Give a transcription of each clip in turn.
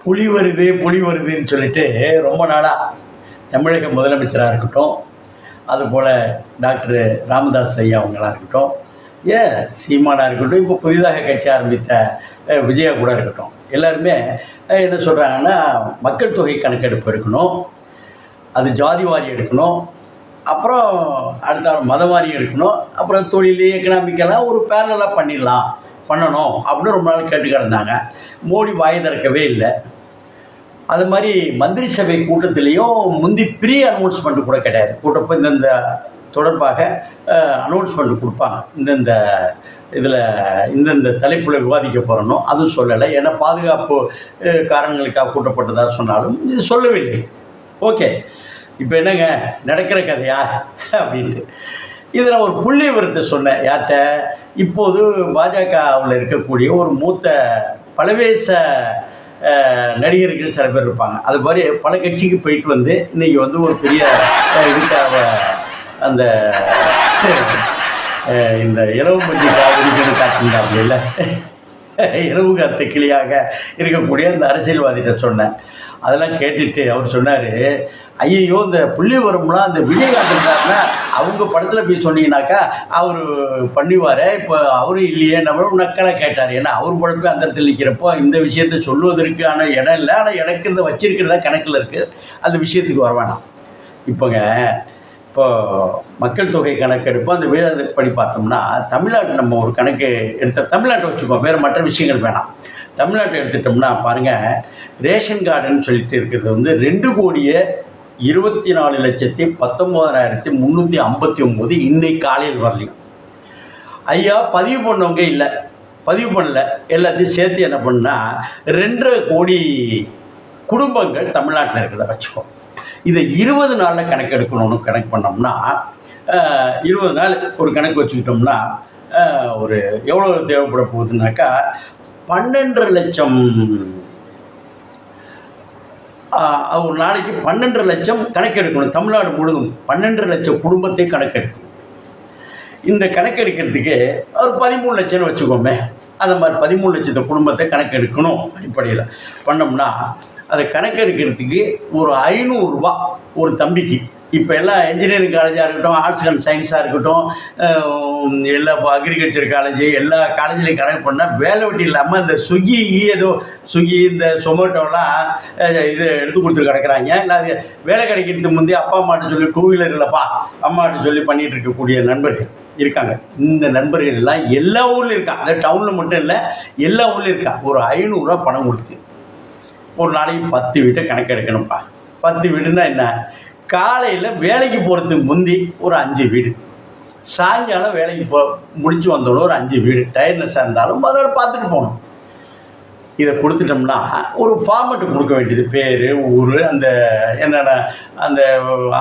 புலி வருது புலி வருதுன்னு சொல்லிட்டு ரொம்ப நாளாக தமிழக முதலமைச்சராக இருக்கட்டும், அதுபோல் டாக்டர் ராமதாஸ் ஐயா அவங்களா இருக்கட்டும், சீமானாக இருக்கட்டும், இப்போ புதிதாக கட்சி ஆரம்பித்த விஜயா கூட இருக்கட்டும், எல்லாருமே என்ன சொல்கிறாங்கன்னா மக்கள் தொகை கணக்கெடுப்பு எடுக்கணும், அது ஜாதி வாரி எடுக்கணும், அப்புறம் அடுத்த மத வாரி எடுக்கணும், அப்புறம் தொழில் எக்கனாமிக்கெல்லாம் ஒரு பேரலாக பண்ணணும் அப்படின்னு ரொம்ப நாள் கேட்டு கிடந்தாங்க. மோடி வாய் திறக்கவே இல்லை. அது மாதிரி மந்திரி சபை கூட்டத்திலையும் முந்தி ப்ரீ அனௌன்ஸ்மெண்ட் கூட கிடையாது. கூட்டப்போ இந்தந்த தொடர்பாக அனௌன்ஸ்மெண்ட் கொடுப்பாங்க, இந்தந்த இதில் இந்தந்த தலைப்பில் விவாதிக்க போகிறனோ அதுவும் சொல்லலை. ஏன்னா பாதுகாப்பு காரணங்களுக்காக கூட்டப்பட்டதாக சொன்னாலும் இது சொல்லவில்லை. ஓகே, இப்போ என்னங்க நடக்கிற கதையா அப்படின்ட்டு இதில் ஒரு புள்ளி விவரத்தை சொன்னேன். யார்கிட்ட? இப்போது பாஜகவில் இருக்கக்கூடிய ஒரு மூத்த பலவேச நடிகர்கள் சில பேர் இருப்பாங்க. அது மாதிரி பல கட்சிக்கு போயிட்டு வந்து இன்றைக்கி வந்து ஒரு பெரிய இதுக்காக அந்த இந்த இரவு பற்றி காவிரின்னு காட்டிருந்தாங்க இல்லை, இரவு காத்த கிளியாக இருக்கக்கூடிய அந்த அரசியல்வாதிகிட்ட சொன்னேன். அதெல்லாம் கேட்டுட்டு அவர் சொன்னார், ஐயோ இந்த புள்ளி வரும்லாம் அந்த விஜயகாந்த் இருந்தாருன்னா அவங்க படத்தில் போய் சொன்னீங்கன்னாக்கா அவர் பண்ணிவார், இப்போ அவரும் இல்லையே நம்ம நக்கலாக கேட்டார். ஏன்னா அவர் பழப்பே அந்த இடத்துல நிற்கிறப்போ இந்த விஷயத்தை சொல்லுவதற்கான இடம் இல்லை, ஆனால் எனக்கு இந்த வச்சிருக்கிறதா கணக்கில் இருக்குது, அந்த விஷயத்துக்கு வர வேணாம். இப்போது மக்கள் தொகை கணக்கெடுப்பு அந்த படி பார்த்தோம்னா தமிழ்நாட்டு நம்ம ஒரு கணக்கு எடுத்த தமிழ்நாட்டை வச்சுக்கோம், வேறு மற்ற விஷயங்கள் வேணாம். தமிழ்நாட்டை எடுத்துட்டோம்னா பாருங்கள், ரேஷன் கார்டுன்னு சொல்லிட்டு இருக்கிறது வந்து 2,24,19,359 இன்னைக்கு காலையில் வரலையும். ஐயா பதிவு பண்ணவங்க இல்லை, பதிவு பண்ணல, எல்லாத்தையும் சேர்த்து என்ன பண்ணால் 2.5 கோடி குடும்பங்கள் தமிழ்நாட்டில் இருக்கிறத வச்சுக்கோம். இதை 20 நாளில் கணக்கு எடுக்கணும்னு கணக்கு பண்ணோம்னா 20 நாள் ஒரு கணக்கு வச்சுக்கிட்டோம்னா ஒரு எவ்வளோ தேவைப்பட போகுதுனாக்கா 12.5 லட்சம், ஒரு நாளைக்கு 12.5 லட்சம் கணக்கெடுக்கணும். தமிழ்நாடு முழுதும் 12.5 லட்சம் குடும்பத்தை கணக்கெடுக்கணும். இந்த கணக்கெடுக்கிறதுக்கு ஒரு 13 லட்சம்னு வச்சுக்கோமே, அந்த மாதிரி 13 லட்சத்து குடும்பத்தை கணக்கெடுக்கணும். அடிப்படையில் பண்ணோம்னா அதை கணக்கெடுக்கிறதுக்கு ஒரு 500 ரூபா ஒரு தம்பிக்கு. இப்போ எல்லாம் இன்ஜினியரிங் காலேஜாக இருக்கட்டும், ஆர்ட்ஸ் அண்ட் சயின்ஸாக இருக்கட்டும், எல்லா அக்ரிகல்ச்சர் காலேஜு எல்லா காலேஜ்லேயும் கணக்கு பண்ணால் வேலை வெட்டி இல்லாமல் இந்த ஸ்விக்கி இந்த சொமேட்டோலாம் இது எடுத்து கொடுத்துட்டு கிடக்குறாங்க. இல்லை அது வேலை கிடைக்கிறதுக்கு முந்தைய அப்பா அம்மாட்ட சொல்லி 2 வீலர் இல்லைப்பா அம்மாட்ட சொல்லி பண்ணிகிட்டு இருக்கக்கூடிய நண்பர்கள் இருக்காங்க. இந்த நண்பர்கள் எல்லாம் எல்லா ஊர்லேயும் இருக்கா, அந்த டவுனில் மட்டும் இல்லை, எல்லா ஊர்லேயும் இருக்கா. ஒரு 500 ரூபா பணம் கொடுத்து ஒரு நாளைக்கு 10 வீட்டை கணக்கு எடுக்கணும்ப்பா. 10 வீடுன்னா என்ன? காலையில் வேலைக்கு போகிறதுக்கு முந்தி ஒரு 5 வீடு, சாயங்காலம் வேலைக்கு முடித்து வந்தோடனே ஒரு 5 வீடு, டயர்னஸாக இருந்தாலும் முதல்ல பார்த்துட்டு போகணும். இதை கொடுத்துட்டோம்னா ஒரு ஃபார்மெட்டு கொடுக்க வேண்டியது, பேர், ஊர், அந்த என்னென்ன அந்த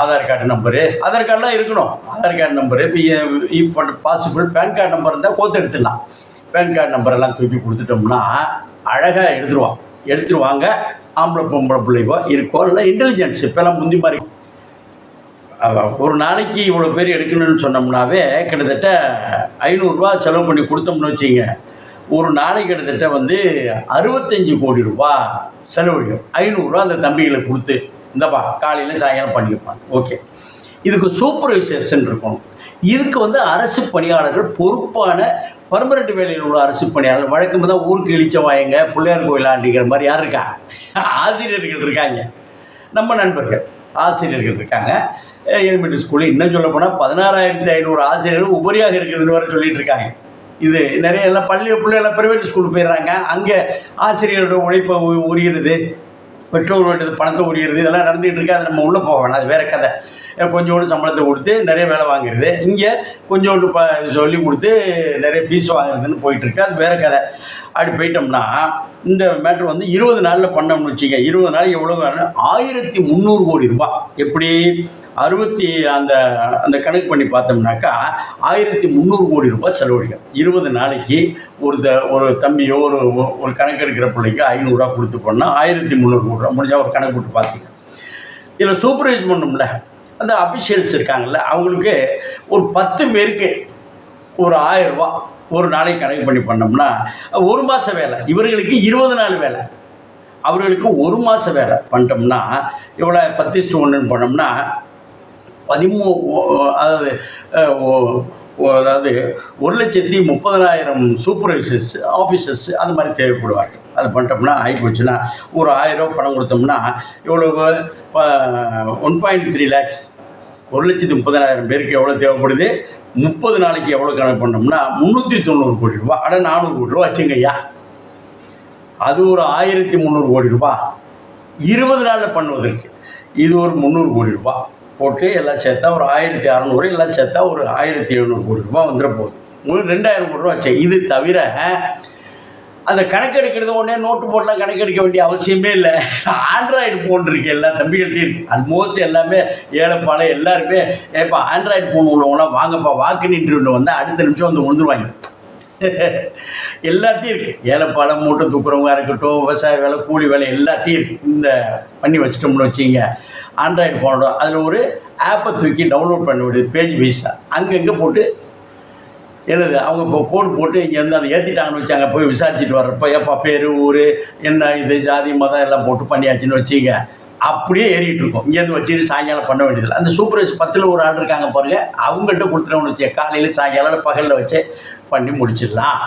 ஆதார் கார்டு நம்பரு, ஆதார் கார்டெலாம் இருக்கணும், ஆதார் கார்டு நம்பரு, இப்போ பாசிபிள் பேன் கார்டு நம்பர் இருந்தால் கோத்து எடுத்துடலாம். பேன் கார்டு நம்பரெல்லாம் தூக்கி கொடுத்துட்டோம்னா அழகாக எடுத்துருவாங்க. ஆம்பளை பொம்பளை பிள்ளைக்கோ இருக்கோ இல்லை இன்டெலிஜென்ஸ் இப்போல்லாம் முந்தி மாதிரி ஒரு நாளைக்கு இவ்வளோ பேர் எடுக்கணும்னு சொன்னோம்னாவே கிட்டத்தட்ட 500 ரூபா செலவு பண்ணி கொடுத்தோம்னு வச்சிங்க, ஒரு நாளைக்கு கிட்டத்தட்ட வந்து 65 கோடி ரூபா செலவழியும். 500 ரூபா அந்த தம்பிகளை கொடுத்து இந்தப்பா காலையில் சாயங்காலம் பண்ணியிருப்பாங்க. ஓகே, இதுக்கு சூப்பர்வைசேஷன் இருக்கணும். இதுக்கு வந்து அரசு பணியாளர்கள், பொறுப்பான பர்மனெண்ட் வேலையில் உள்ள அரசு பணியாளர்கள், வழக்கம் தான் ஊருக்கு இழிச்சவாயங்க பிள்ளையார் கோயிலாண்டிங்கிற மாதிரி யார் இருக்கா? ஆசிரியர்கள் இருக்காங்க, நம்ம நண்பர்கள் ஆசிரியர்கள் இருக்காங்க. எலிமெண்ட்ரி ஸ்கூலில் இன்னும் சொல்ல போனால் 16,500 ஆசிரியர்கள் உபரியாக இருக்குதுன்னு வர சொல்லிட்டு இருக்காங்க. இது நிறைய எல்லாம் பிள்ளைகள்லாம் ப்ரைவேட் ஸ்கூலுக்கு போயிடுறாங்க, அங்கே ஆசிரியரோட உழைப்பை உரிகிறது, பெற்றோர் வேண்டியது பணத்தை உரிகிறது, இதெல்லாம் நடந்துகிட்டு இருக்கு. அது நம்ம உள்ளே போக வேணாம், அது வேறு கதை. கொஞ்சோண்டு சம்பளத்தை கொடுத்து நிறைய வேலை வாங்குறது, இங்கே கொஞ்சோண்டு சொல்லி கொடுத்து நிறைய ஃபீஸ் வாங்குறதுன்னு போயிட்டுருக்கு, அது வேறு கதை. அப்படி போயிட்டோம்னா இந்த மேட்ரு வந்து 20 நாளில் பண்ணோம்னு வச்சுக்க, 20 நாள் எவ்வளோ? 1,300 கோடி ரூபாய். எப்படி அந்த கணக்கு பண்ணி பார்த்தோம்னாக்கா 1,300 கோடி ரூபாய் செலவழிக்கும் 20 நாளைக்கு. ஒரு தம்பியோ ஒரு கணக்கு எடுக்கிற பிள்ளைக்கு 500 ரூபா கொடுத்து போனால் 1,300 கோடி ரூபா முடிஞ்சால் ஒரு கணக்கு போட்டு பார்த்திங்க. இதில் சூப்பர்வைஸ் பண்ணணும்ல அந்த அஃபிஷியல்ஸ் இருக்காங்கள்ல, அவங்களுக்கு ஒரு 10 பேருக்கு ஒரு 1000 ரூபா ஒரு நாளைக்கு கணக்கு பண்ணி பண்ணோம்னா 1 மாதம் வேலை, இவர்களுக்கு 20 நாள் வேலை. அவர்களுக்கு 1 மாத வேலை பண்ணிட்டோம்னா இவ்வளோ 10:1 பண்ணோம்னா 13 அதாவது 1,30,000 சூப்பர்வைசர்ஸ் ஆஃபீஸர்ஸ் அது மாதிரி தேவைப்படுவார்கள். அது பண்ணிட்டோம்னா ஆகிப்போச்சுன்னா ஒரு 1000 ரூபா பணம் கொடுத்தோம்னா இவ்வளவு 1.3 lakhs 1,30,000 பேருக்கு எவ்வளோ தேவைப்படுது, 30 நாளைக்கு எவ்வளோ கணக்கு பண்ணோம்னா 390 கோடி ரூபா. 400 கோடி ரூபா வச்சுங்க ஐயா. அது ஒரு 1,300 கோடி ரூபா 20 நாளில் பண்ணுவதற்கு. இது ஒரு 300 கோடி ரூபா போட்டு எல்லாம் சேர்த்தா ஒரு 1,600, எல்லாம் சேர்த்தா ஒரு 1,700 கோடி ரூபா வந்துட போகுது. 2,000 கோடி ரூபா ஆச்சு. இது தவிர அந்த கணக்கெடுக்கிறது உடனே நோட்டு போட்டெலாம் கணக்கெடுக்க வேண்டிய அவசியமே இல்லை. ஆண்ட்ராய்டு ஃபோன் இருக்குது, எல்லா தம்பிகள்ட்டையும் இருக்குது. ஆல்மோஸ்ட் எல்லாமே ஏழைப்பாளை எல்லாருமே ஏப்பா ஆண்ட்ராய்டு ஃபோன் உள்ளவங்களாம் வாங்கப்பா வாக்குன்னு இன்டர்வியூவில் வந்தால் அடுத்த நிமிஷம் வந்து விழுந்துருவாங்க. எல்லாத்தையும் இருக்குது. ஏழைப்பாளை மூட்டை தூக்குறவங்க இருக்கட்டும், விவசாய வேலை கூலி வேலை எல்லாத்தையும் இருக்குது. இந்த பண்ணி வச்சிட்டோம்னு வச்சிங்க ஆண்ட்ராய்டு ஃபோனோட அதில் ஒரு ஆப்பை தூக்கி டவுன்லோட் பண்ண வேண்டியது பேஜ் வைஸாக அங்கங்கே போட்டு என்னது அவங்க இப்போ கோடு போட்டு இங்கேருந்து அதை ஏற்றிட்டாங்கன்னு வச்சாங்க. போய் விசாரிச்சுட்டு வர்றப்போ ஏப்பா பேர் ஊர் என்ன இது ஜாதி மதம் எல்லாம் போட்டு பண்ணியாச்சுன்னு வச்சிங்க அப்படியே ஏறிட்டு இருக்கோம். இங்கேருந்து வச்சுட்டு சாயங்காலம் பண்ண வேண்டியதில்லை. அந்த சூப்பர்வைசர் 10ல் ஒரு ஆள் இருக்காங்க பாருங்கள், அவங்கள்ட்ட கொடுத்துட்டோம்னு வச்சு காலையில் சாயங்காலம் பகலில் வச்சு பண்ணி முடிச்சிடலாம்.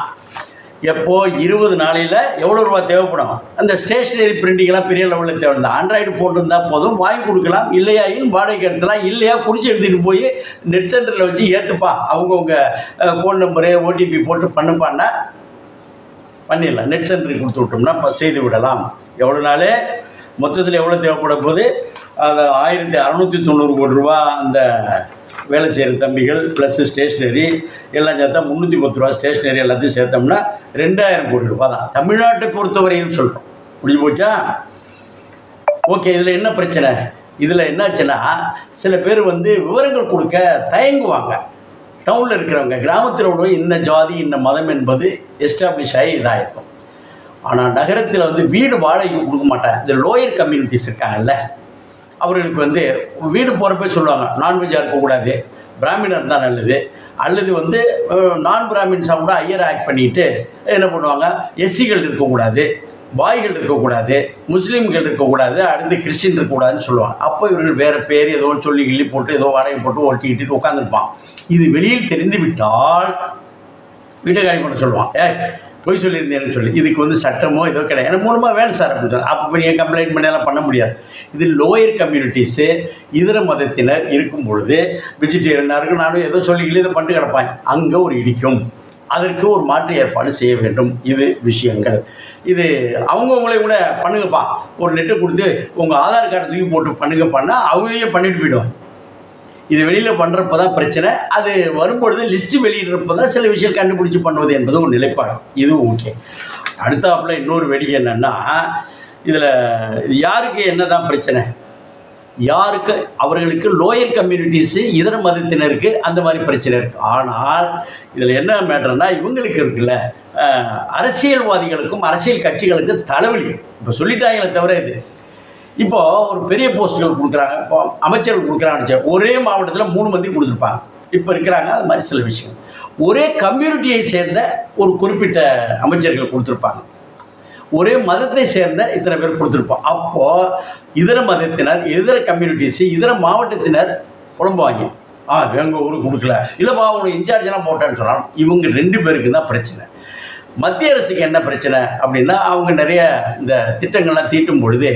எப்போ 20 நாளையில் எவ்வளோ ரூபா தேவைப்படும்? அந்த ஸ்டேஷ்னரி பிரிண்டிங்கெல்லாம் பெரிய லெவலில் தேவை. இந்த ஆண்ட்ராய்டு ஃபோன் இருந்தால் போதும், வாங்கி கொடுக்கலாம். இல்லையாயும் வாடகைக்கு எடுத்துலாம். இல்லையா குறித்து எடுத்துகிட்டு போய் நெட் சென்டரில் வச்சு ஏற்றுப்பா, அவங்கவுங்க ஃபோன் நம்பரு ஓடிபி போட்டு பண்ணுப்பான்னா பண்ணிடலாம். நெட் சென்டருக்கு கொடுத்து விட்டோம்னா செய்து விடலாம். எவ்வளோ நாள் மொத்தத்தில் எவ்வளோ தேவைப்பட போது அது 1,690 கோடி ரூபா அந்த வேலை செய்கிற தம்பிகள் ப்ளஸ் ஸ்டேஷ்னரி எல்லாம் சேர்த்தா 310 ரூபா. ஸ்டேஷ்னரி எல்லாத்தையும் சேர்த்தோம்னா 2,000 கோடி ரூபா தான் தமிழ்நாட்டை பொறுத்தவரையும் சொல்கிறோம். புரிஞ்சு போச்சா? ஓகே. இதில் என்ன பிரச்சனை? இதில் என்னாச்சுன்னா சில பேர் வந்து விவரங்கள் கொடுக்க தயங்குவாங்க. டவுனில் இருக்கிறவங்க, கிராமத்தில் உள்ள இந்த ஜாதி இந்த மதம் என்பது எஸ்டாப்ளிஷ் ஆகி இதாகிருக்கும். ஆனால் நகரத்தில் வந்து வீடு வாடகைக்கு கொடுக்க மாட்டாங்க. இந்த லோயர் கம்யூனிட்டிஸ் இருக்காங்கல்ல, அவர்களுக்கு வந்து வீடு போகிறப்ப சொல்லுவாங்க நான்வெஜ்ஜாக இருக்கக்கூடாது, பிராமினர் தான் நல்லது, அல்லது வந்து நான் பிராமின்ஸாக கூட ஐயர் ஆக்ட் பண்ணிவிட்டு என்ன பண்ணுவாங்க, எஸ்சிகள் இருக்கக்கூடாது, பாய்கள் இருக்கக்கூடாது, முஸ்லீம்கள் இருக்கக்கூடாது, அடுத்து கிறிஸ்டின் இருக்கக்கூடாதுன்னு சொல்லுவாங்க. அப்போ இவர்கள் வேறு பேர் ஏதோ சொல்லி கிள்ளி போட்டு ஏதோ வாடகை போட்டு ஒட்டிக்கிட்டு உட்காந்துருப்பான். இது வெளியில் தெரிந்து விட்டால் வீட்டை காலி பண்ண சொல்லுவான். பொய் சொல்லியிருந்தேன்னு சொல்லி இதுக்கு வந்து சட்டமோ ஏதோ கிடையாது, எனக்கு மூலமாக வேணும் சார் அப்படின்னு சொல்லி அப்போ நீங்கள் கம்ப்ளைண்ட் பண்ணியெல்லாம் பண்ண முடியாது. இது லோயர் கம்யூனிட்டிஸு இதர மதத்தினர் இருக்கும் பொழுது வெஜிடேரியனாக இருக்கும், நானும் ஏதோ சொல்லிக்கல இதை பண்ணிட்டு கிடப்பாங்க. அங்கே ஒரு இடிக்கும். அதற்கு ஒரு மாற்று ஏற்பாடு செய்ய வேண்டும். இது விஷயங்கள் இது அவங்கவுங்களே கூட பண்ணுங்கப்பா, ஒரு நெட்டை கொடுத்து உங்கள் ஆதார் கார்டை தூக்கி போட்டு பண்ணுங்கப்பான்னா அவங்களே பண்ணிட்டு போயிடுவாங்க. இது வெளியில் பண்ணுறப்ப தான் பிரச்சனை. அது வரும்பொழுது லிஸ்ட்டு வெளியிடுறப்போ தான் சில விஷயம் கண்டுபிடிச்சி பண்ணுவது என்பது ஒரு நிலைப்பாடு. இது ஓகே. அடுத்தாப்பில் இன்னொரு வேடிக்கை என்னென்னா, இதில் யாருக்கு என்ன தான் பிரச்சனை, யாருக்கு அவர்களுக்கு லோயர் கம்யூனிட்டிஸு இதர மதத்தினருக்கு அந்த மாதிரி பிரச்சனை இருக்குது. ஆனால் இதில் என்ன மேட்டர்னா இவங்களுக்கு இருக்குல்ல, அரசியல்வாதிகளுக்கும் அரசியல் கட்சிகளுக்கும் தலைவலி. இப்போ சொல்லிட்டாங்களே தவிர இது இப்போது ஒரு பெரிய போஸ்ட்டுகள் கொடுக்குறாங்க, இப்போ அமைச்சர்கள் கொடுக்குறாங்கன்னு ஒரே மாவட்டத்தில் 3 மந்திரி கொடுத்துருப்பாங்க. இப்போ இருக்கிறாங்க. அது மாதிரி சில விஷயம் ஒரே கம்யூனிட்டியை சேர்ந்த ஒரு குறிப்பிட்ட அமைச்சர்கள் கொடுத்துருப்பாங்க, ஒரே மதத்தை சேர்ந்த இத்தனை பேர் கொடுத்துருப்போம். அப்போது இதர மதத்தினர் இதர கம்யூனிட்டிஸு இதர மாவட்டத்தினர் புலம்புவாங்க, எங்கள் ஊருக்கு கொடுக்கல, இல்லைப்பா உனக்கு இன்சார்ஜெலாம் போட்டேன்னு சொன்னாலும். இவங்க 2 பேருக்கு தான் பிரச்சனை. மத்திய அரசுக்கு என்ன பிரச்சனை அப்படின்னா, அவங்க நிறைய இந்த திட்டங்கள்லாம் தீட்டும் பொழுது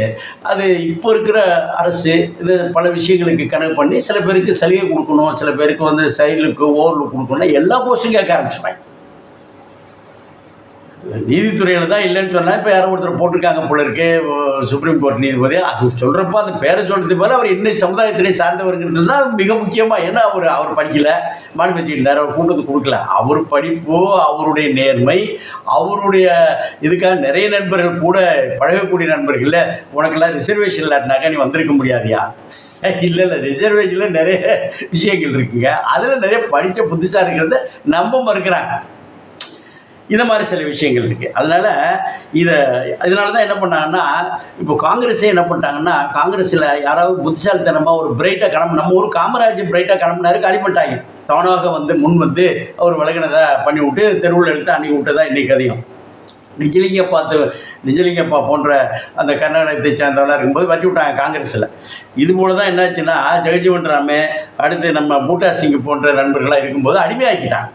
அது இப்போ இருக்கிற அரசு இது பல விஷயங்களுக்கு கணக்கு பண்ணி சில பேருக்கு சலுகை கொடுக்கணும், சில பேருக்கு வந்து சைடுக்கு ஓவர்லுக் கொடுக்கணும், எல்லா போஸ்ட்டும் கேட்க ஆரம்பிச்சுப்பாங்க. நீதித்துறையில் தான் இல்லைன்னு சொன்னால் இப்போ யாரோ ஒருத்தர் போட்டிருக்காங்க போல இருக்கு சுப்ரீம் கோர்ட் நீதிபதி. அது சொல்கிறப்ப அந்த பேரை சொல்கிறது போல அவர் இன்னும் சமுதாயத்தினை சார்ந்தவர்கிறது தான் மிக முக்கியமாக. ஏன்னா அவர் படிக்கலை, மாடி வச்சுக்கிட்டார், அவர் கூட்டத்துக்கு கொடுக்கல. அவர் படிப்பு, அவருடைய நேர்மை, அவருடைய இதுக்காக நிறைய நண்பர்கள் கூட பழகக்கூடிய நண்பர்களில் உனக்கெல்லாம் ரிசர்வேஷன் இல்லாட்டினாக்கா நீ வந்திருக்க முடியாதியா? இல்லை ரிசர்வேஷனில் நிறைய விஷயங்கள் இருக்குங்க. அதில் நிறைய படித்த புத்திசாலி இருக்கிறத நம்ப மறுக்கிறாங்க. இந்த மாதிரி சில விஷயங்கள் இருக்குது. அதனால் இதனால தான் என்ன பண்ணாங்கன்னா, இப்போ காங்கிரஸே என்ன பண்ணிட்டாங்கன்னா, காங்கிரஸில் யாராவது புத்திசாலித்தனமாக ஒரு பிரைட்டாக நம்ம ஊர் காமராஜ் பிரைட்டாக கிளம்பினாரு, காலி பண்ணிட்டாங்க. தானாக வந்து முன் வந்து அவர் விலகினதை பண்ணி விட்டு தெருவில் எடுத்து அன்றைக்கி விட்டதான் இன்றைக்கி அதிகம். நிஜலிங்கப்பா போன்ற அந்த கர்நாடகத்தை சேர்ந்தவர்களாக இருக்கும்போது வச்சு விட்டாங்க காங்கிரஸில். இது போல தான் என்னாச்சுன்னா, ஜெகஜீவன் ராமே அடுத்து நம்ம பூட்டா சிங் போன்ற நண்பர்களாக இருக்கும்போது அடிமையாக்கிட்டாங்க.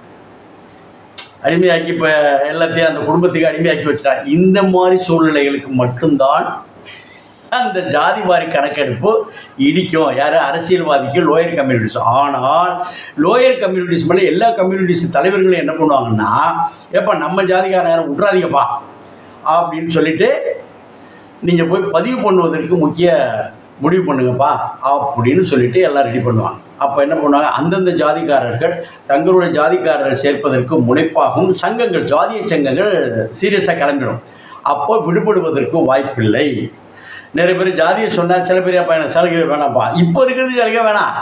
அடிமையாக்கி இப்போ எல்லாத்தையும் அந்த குடும்பத்துக்கு அடிமையாக்கி வச்சுட்டாங்க. இந்த மாதிரி சூழ்நிலைகளுக்கு மட்டும்தான் அந்த ஜாதி வாரி கணக்கெடுப்பு இடிக்கும். யார்? அரசியல்வாதிக்கு, லோயர் கம்யூனிட்டிஸ். ஆனால் லோயர் கம்யூனிட்டிஸ் மேலே எல்லா கம்யூனிட்டிஸ் தலைவர்களும் என்ன பண்ணுவாங்கன்னா, ஏப்பா நம்ம ஜாதிக்காரன் யாரும் விட்றாதீங்கப்பா அப்படின்னு சொல்லிட்டு நீங்கள் போய் பதிவு பண்ணுவதற்கு முக்கிய முடிவு பண்ணுங்கப்பா அப்படின்னு சொல்லிட்டு எல்லாம் ரெடி பண்ணுவாங்க. அப்போ என்ன பண்ணுவாங்க, அந்தந்த ஜாதிக்காரர்கள் தங்களுடைய ஜாதிக்காரரை சேர்ப்பதற்கு முனைப்பாகவும் சங்கங்கள், ஜாதிய சங்கங்கள் சீரியஸாக கிளம்பிடும். அப்போ விடுபடுவதற்கு வாய்ப்பில்லை. நிறைய பேர் ஜாதியை சொன்னால் சில பேர் அப்போ எனக்கு சலுகை வேணாம்ப்பா, இப்போ இருக்கிறது சலுகை வேணாம்,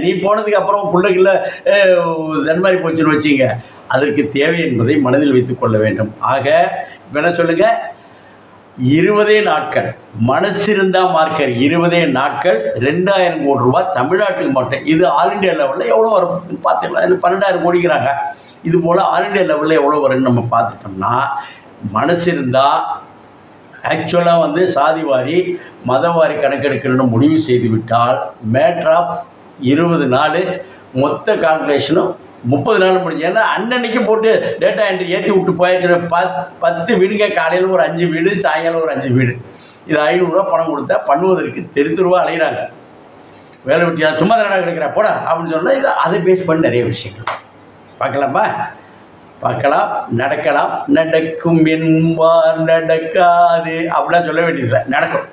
நீ போனதுக்கு அப்புறம் பிள்ளைகளில் தன்மாரி போச்சுன்னு வச்சிங்க. அதற்கு தேவை என்பதை மனதில் வைத்து கொள்ள வேண்டும். ஆக இப்போ என்ன சொல்லுங்கள், 20 நாட்கள் மனசிருந்தால் மார்க்கர் 20 நாட்கள் 2000 கோடி ரூபா தமிழ்நாட்டுக்கு மட்டும். இது ஆல் இண்டியா லெவலில் எவ்வளோ வரும் பார்த்துக்கலாம். இது 12,000 கோடிக்கிறாங்க. இது போல் ஆல் இண்டியா லெவலில் எவ்வளோ வரும்னு நம்ம பார்த்துட்டோம்னா, மனசு இருந்தால் ஆக்சுவலாக சாதிவாரி மதவாரி கணக்கெடுக்கணும்னு முடிவு செய்து விட்டால் மேட்ரு ஆஃப் 20 நாள் மொத்த கால்குலேஷனும் 30 நாள் முடிஞ்சு. ஏன்னா அன்னன்னைக்கு போட்டு டேட்டா என்ட்ரி ஏற்றி விட்டு போயாச்சு. 10 வீடுங்க, காலையில் ஒரு 5 வீடு, சாயங்காலம் ஒரு 5 வீடு. இது 500 ரூபா பணம் கொடுத்தா பண்ணுவதற்கு தெருவா அலைகிறாங்க. வேலை வெட்டியா சும்மா தானடா கிடைக்கிறா போடா அப்படின்னு சொன்னால் இது அதை பேஸ் பண்ணி நிறைய விஷயங்கள் பார்க்கலாமா, பார்க்கலாம், நடக்கலாம். நடக்கும் என்பார் நடக்காது அப்படிலாம் சொல்ல வேண்டியதில்லை, நடக்கும்.